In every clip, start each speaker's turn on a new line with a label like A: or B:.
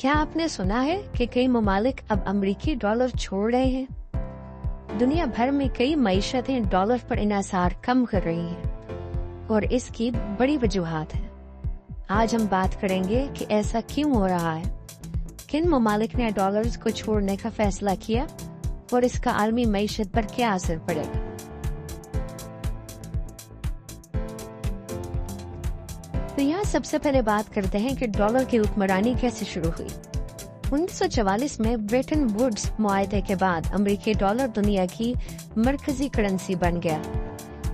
A: کیا آپ نے سنا ہے کہ کئی ممالک اب امریکی ڈالر چھوڑ رہے ہیں؟ دنیا بھر میں کئی معیشتیں ڈالر پر انحصار کم کر رہی ہیں اور اس کی بڑی وجوہات ہیں۔ آج ہم بات کریں گے کہ ایسا کیوں ہو رہا ہے، کن ممالک نے ڈالرز کو چھوڑنے کا فیصلہ کیا اور اس کا عالمی معیشت پر کیا اثر پڑے گا۔ تو یہاں سب سے پہلے بات کرتے ہیں کہ ڈالر کی حکمرانی کیسے شروع ہوئی۔ 1944 میں بریٹن ووڈز معاہدے کے بعد امریکی ڈالر دنیا کی مرکزی کرنسی بن گیا۔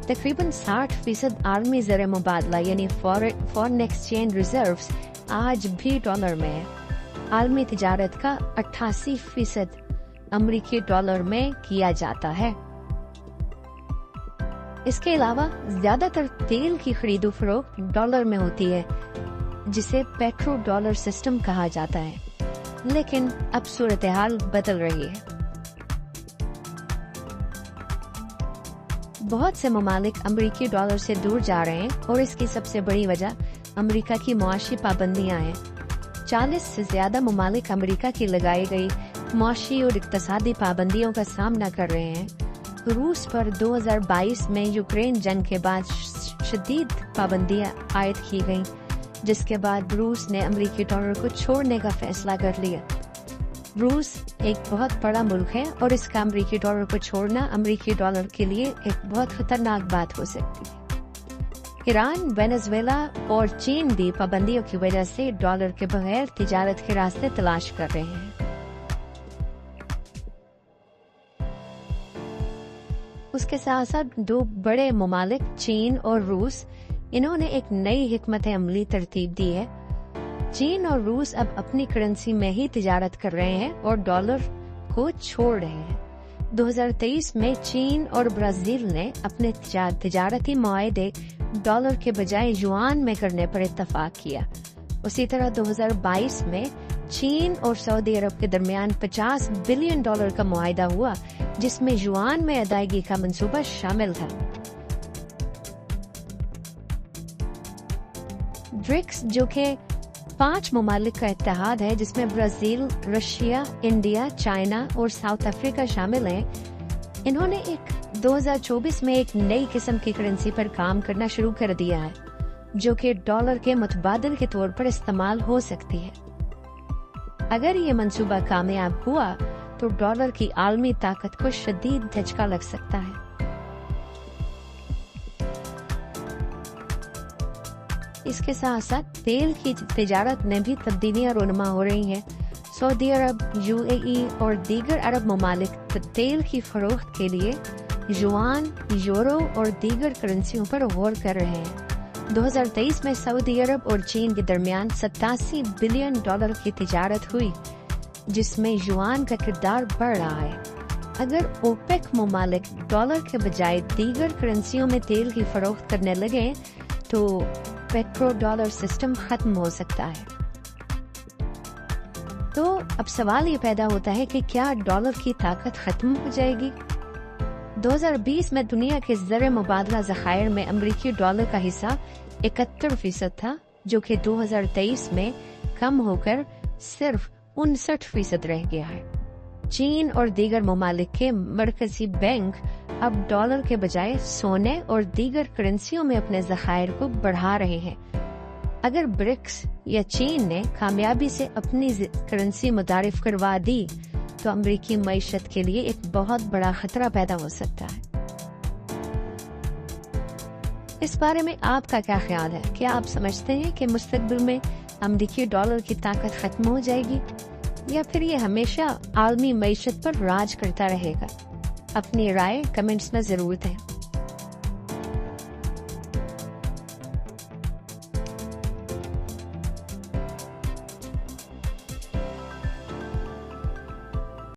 A: تقریباً 60% عالمی زر مبادلہ یعنی فارن ایکسچینج ریزروز آج بھی ڈالر میں ہے۔ عالمی تجارت کا 88% امریکی ڈالر میں کیا جاتا ہے۔ اس کے علاوہ زیادہ تر تیل کی خرید و فروخت ڈالر میں ہوتی ہے، جسے پیٹرو ڈالر سسٹم کہا جاتا ہے، لیکن اب صورتحال بدل رہی ہے۔ بہت سے ممالک امریکی ڈالر سے دور جا رہے ہیں اور اس کی سب سے بڑی وجہ امریکہ کی معاشی پابندیاں ہیں۔ 40 سے زیادہ ممالک امریکہ کی لگائی گئی معاشی اور اقتصادی پابندیوں کا سامنا کر رہے ہیں۔ روس پر 2022 میں یوکرین جنگ کے بعد شدید پابندیاں عائد کی گئیں، جس کے بعد روس نے امریکی ڈالر کو چھوڑنے کا فیصلہ کر لیا۔ روس ایک بہت بڑا ملک ہے اور اس کا امریکی ڈالر کو چھوڑنا امریکی ڈالر کے لیے ایک بہت خطرناک بات ہو سکتی ہے۔ ایران، وینزویلا اور چین بھی پابندیوں کی وجہ سے ڈالر کے بغیر تجارت کے راستے تلاش کر رہے ہیں۔ اس کے ساتھ ساتھ دو بڑے ممالک چین اور روس، انہوں نے ایک نئی حکمت عملی ترتیب دی ہے۔ چین اور روس اب اپنی کرنسی میں ہی تجارت کر رہے ہیں اور ڈالر کو چھوڑ رہے ہیں۔ 2023 میں چین اور برازیل نے اپنے تجارتی معاہدے ڈالر کے بجائے یوان میں کرنے پر اتفاق کیا۔ اسی طرح 2022 میں چین اور سعودی عرب کے درمیان $50 بلین کا معاہدہ ہوا، جس میں یوان میں ادائیگی کا منصوبہ شامل تھا۔ برکس، جو کہ 5 ممالک کا اتحاد ہے جس میں برازیل، رشیا، انڈیا، چائنا اور ساؤتھ افریقہ شامل ہیں، انہوں نے 2024 میں ایک نئی قسم کی کرنسی پر کام کرنا شروع کر دیا ہے، جو کہ ڈالر کے متبادل کے طور پر استعمال ہو سکتی ہے۔ اگر یہ منصوبہ کامیاب ہوا تو ڈالر کی عالمی طاقت کو شدید دھچکا لگ سکتا ہے۔ اس کے ساتھ ساتھ تیل کی تجارت میں بھی تبدیلیاں رونما ہو رہی ہیں۔ سعودی عرب، UAE اور دیگر عرب ممالک تیل کی فروخت کے لیے یوان، یورو اور دیگر کرنسیوں پر غور کر رہے ہیں۔ 2023 میں سعودی عرب اور چین کے درمیان $87 بلین کی تجارت ہوئی، جس میں یوان کا کردار بڑھ رہا ہے۔ اگر اوپیک ممالک ڈالر کے بجائے دیگر کرنسیوں میں تیل کی فروخت کرنے لگے تو پیٹرو ڈالر سسٹم ختم ہو سکتا ہے۔ تو اب سوال یہ پیدا ہوتا ہے کہ کیا ڈالر کی طاقت ختم ہو جائے گی؟ 2020 میں دنیا کے زر مبادلہ ذخائر میں امریکی ڈالر کا حصہ 71% تھا، جو کہ 2023 میں کم ہو کر صرف 59% رہ گیا ہے۔ چین اور دیگر ممالک کے مرکزی بینک اب ڈالر کے بجائے سونے اور دیگر کرنسیوں میں اپنے ذخائر کو بڑھا رہے ہیں۔ اگر برکس یا چین نے کامیابی سے اپنی کرنسی متعارف کروا دی تو امریکی معیشت کے لیے ایک بہت بڑا خطرہ پیدا ہو سکتا ہے۔ اس بارے میں آپ کا کیا خیال ہے؟ کیا آپ سمجھتے ہیں کہ مستقبل میں امریکی ڈالر کی طاقت ختم ہو جائے گی یا پھر یہ ہمیشہ عالمی معیشت پر راج کرتا رہے گا؟ اپنی رائے کمنٹس میں ضرور دیں۔